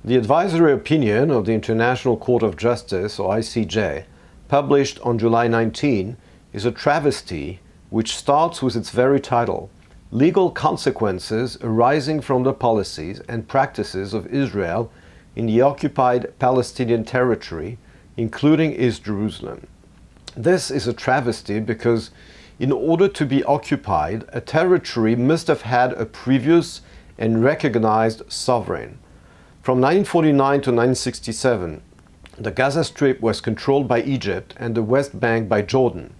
The advisory opinion of the International Court of Justice, or ICJ, published on July 19, is a travesty which starts with its very title, Legal Consequences Arising from the Policies and Practices of Israel in the Occupied Palestinian Territory, including East Jerusalem. This is a travesty because in order to be occupied, a territory must have had a previous and recognized sovereign. From 1949 to 1967, the Gaza Strip was controlled by Egypt and the West Bank by Jordan.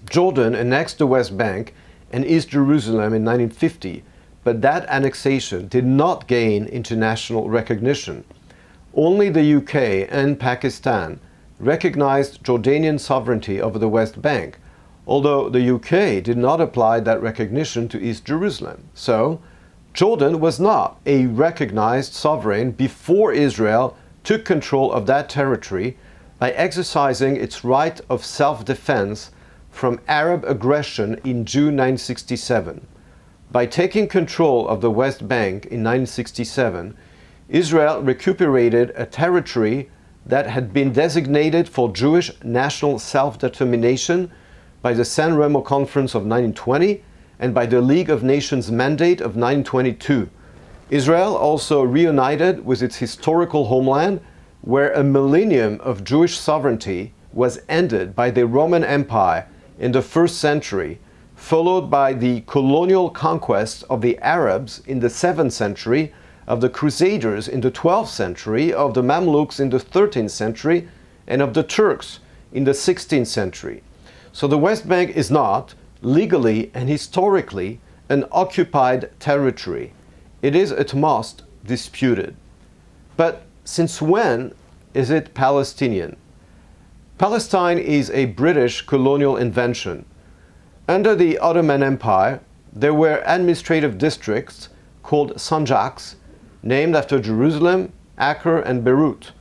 Jordan annexed the West Bank and East Jerusalem in 1950, but that annexation did not gain international recognition. Only the UK and Pakistan recognized Jordanian sovereignty over the West Bank, although the UK did not apply that recognition to East Jerusalem. So, Jordan was not a recognized sovereign before Israel took control of that territory by exercising its right of self-defense from Arab aggression in June 1967. By taking control of the West Bank in 1967, Israel recuperated a territory that had been designated for Jewish national self-determination by the San Remo Conference of 1920 and by the League of Nations mandate of 1922. Israel also reunited with its historical homeland, where a millennium of Jewish sovereignty was ended by the Roman Empire in the 1st century, followed by the colonial conquest of the Arabs in the 7th century, of the Crusaders in the 12th century, of the Mamluks in the 13th century, and of the Turks in the 16th century. So the West Bank is not, legally and historically, an occupied territory. It is at most disputed. But since when is it Palestinian? Palestine is a British colonial invention. Under the Ottoman Empire, there were administrative districts called sanjaks, named after Jerusalem, Acre, and Beirut.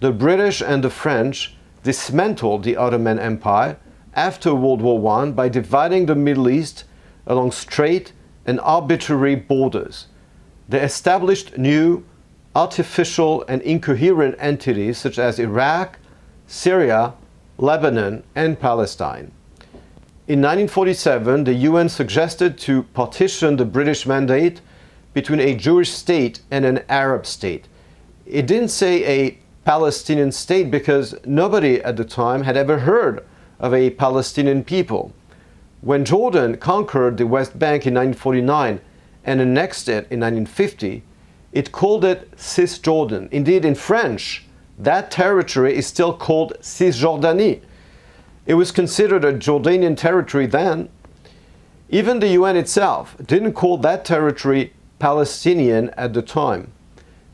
The British and the French dismantled the Ottoman Empire after World War I by dividing the Middle East along straight and arbitrary borders. They established new, artificial, and incoherent entities such as Iraq, Syria, Lebanon, and Palestine. In 1947, the UN suggested to partition the British Mandate between a Jewish state and an Arab state. It didn't say a Palestinian state because nobody at the time had ever heard of a Palestinian people. When Jordan conquered the West Bank in 1949 and annexed it in 1950, it called it Cisjordan. Indeed, in French, that territory is still called Cisjordanie. It was considered a Jordanian territory then. Even the UN itself didn't call that territory Palestinian at the time.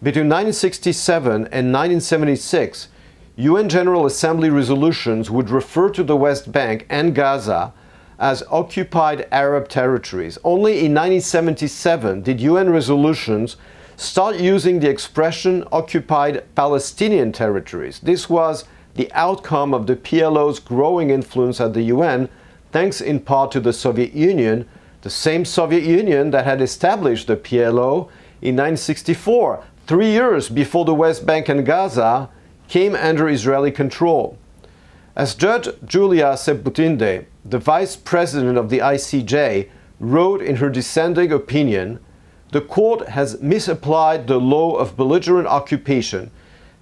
Between 1967 and 1976, UN General Assembly resolutions would refer to the West Bank and Gaza as occupied Arab territories. Only in 1977 did UN resolutions start using the expression occupied Palestinian territories. This was the outcome of the PLO's growing influence at the UN, thanks in part to the Soviet Union, the same Soviet Union that had established the PLO in 1964, 3 years before the West Bank and Gaza came under Israeli control. As Judge Julia Sebutinde, the vice president of the ICJ, wrote in her dissenting opinion, the court has misapplied the law of belligerent occupation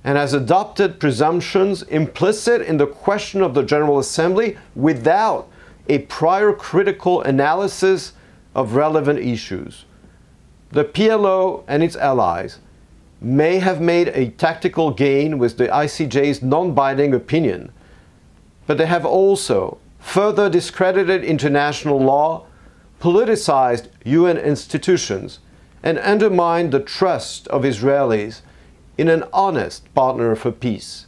and has adopted presumptions implicit in the question of the General Assembly without a prior critical analysis of relevant issues. The PLO and its allies may have made a tactical gain with the ICJ's non-binding opinion, but they have also further discredited international law, politicized UN institutions, and undermined the trust of Israelis in an honest partner for peace.